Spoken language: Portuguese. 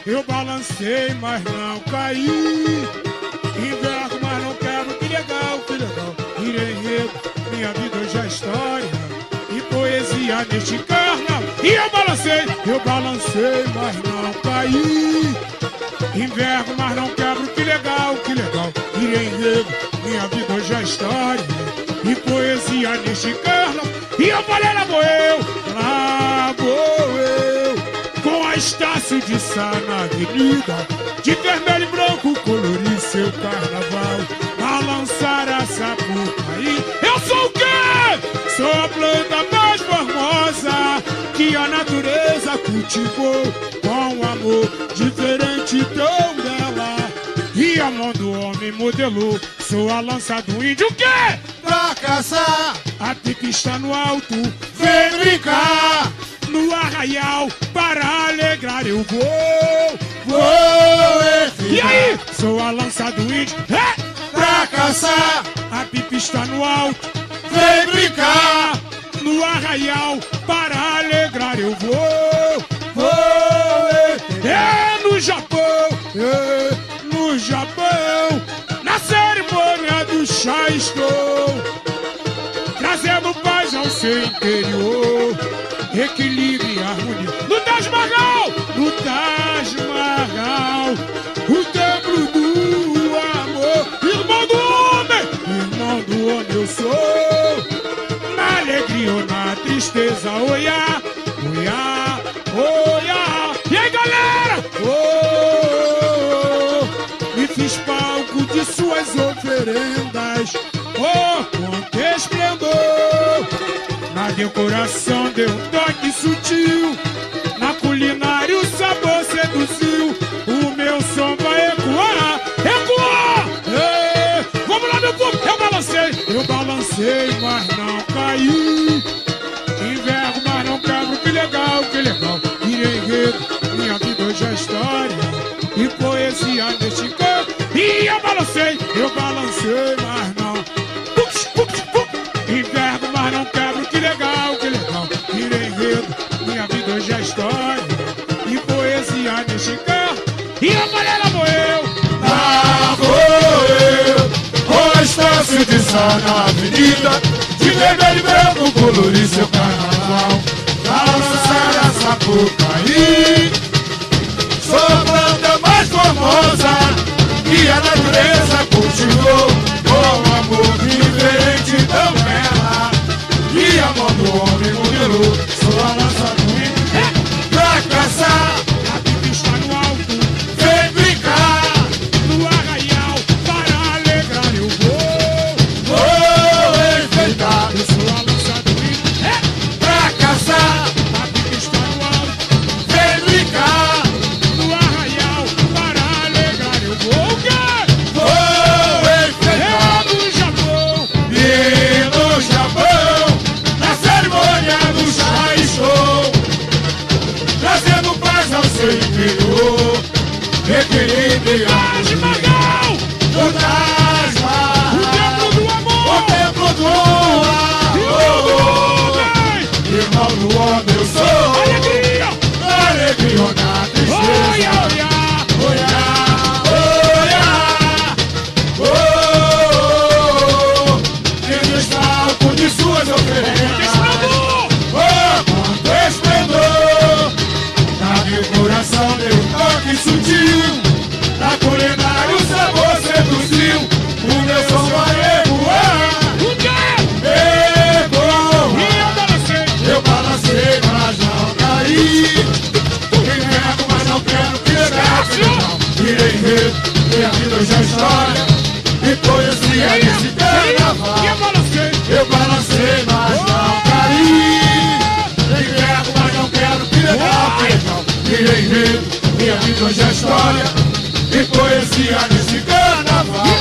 Eu balancei, mas não caí. Inverno, mas não quebro. Que legal, que legal. Irei enredo, minha vida hoje é história e poesia neste carnaval. E eu balancei, mas não caí. Inverno, mas não quebro. Que legal, que legal. Irei enredo, minha vida hoje é história e poesia neste carnaval. E eu falei, lá vou eu, com a Estácio de Sá na avenida, de vermelho e branco colorir seu carnaval, balançar a Sapucaí. Eu sou o quê? Sou a planta mais formosa que a natureza cultivou com amor, diferente tão dela, e a mão do homem modelou. Sou a lança do índio, o quê? Pra caçar, a pipa está no alto, vem brincar. No arraial, para alegrar eu vou e E aí? Sou a lança do índio, pra caçar, a pipa está no alto, vem brincar. No arraial, para alegrar eu vou no Japão, no Japão, na cerimônia do chá estou trazendo paz ao seu interior, equilíbrio e harmonia. No Taj Mahal, o templo do amor. Irmão do homem eu sou. Na alegria ou na tristeza, oiá, oiá, oiá. E aí, galera? Me fiz palco de suas oferendas. Quanto esplendor! Na decoração deu um toque sutil, na culinária o sabor seduziu. O meu som vai ecoar, ecoar! Vamos lá, meu povo! Eu balancei, mas não caí. Inverno, mas não quebro. Que legal, que legal. Irei enredo, minha vida hoje é história e poesia neste campo. E eu balancei, mas não. Inverno, mas não quebro. Que legal, que legal. Irei enredo, minha vida hoje é história e poesia neste campo. E eu falei, lá vou eu, com a Estácio de Sá na avenida, de vermelho e branco colorir seu carnaval, balançar a Sapucaí. Sou a planta mais formosa que a natureza cultivou com amor diferente tão bela, e a mão do homem modelou. Sou a lança do índio, pra caçar, a pipa está no alto, vem brincar. no arraial, para alegrar eu vou enfeitar. Eu sou a lança do índio, pra caçar, a pipa está no alto, vem brincar. no arraial, para alegrar eu vou. O quê? Enfeitar. No Japão, E no Japão, na cerimônia do chá estou trazendo paz ao seu interior, equilíbrio e Taj harmonia. Mahal, Do Taj Mahal, o templo do amor, o templo do amor. Irmão do homem eu sou, alegria, alegria ou na tristeza. oia, oia. De suas oferendas, Esplendor! quanto esplendor! Na decoração deu um toque sutil, na culinária o sabor seduziu. O meu som vai ecoar, O quê? ecoou. E eu balancei, Eu balancei, mas não caí. Inverno, mas não quero que legal. Irei enredo, minha vida hoje é história e poesia nesse carnaval. e eu balancei. Eu balancei, mas não caí. Inverno, mas não quero que legal, que legal. Irei enredo, minha vida hoje é história e poesia nesse carnaval.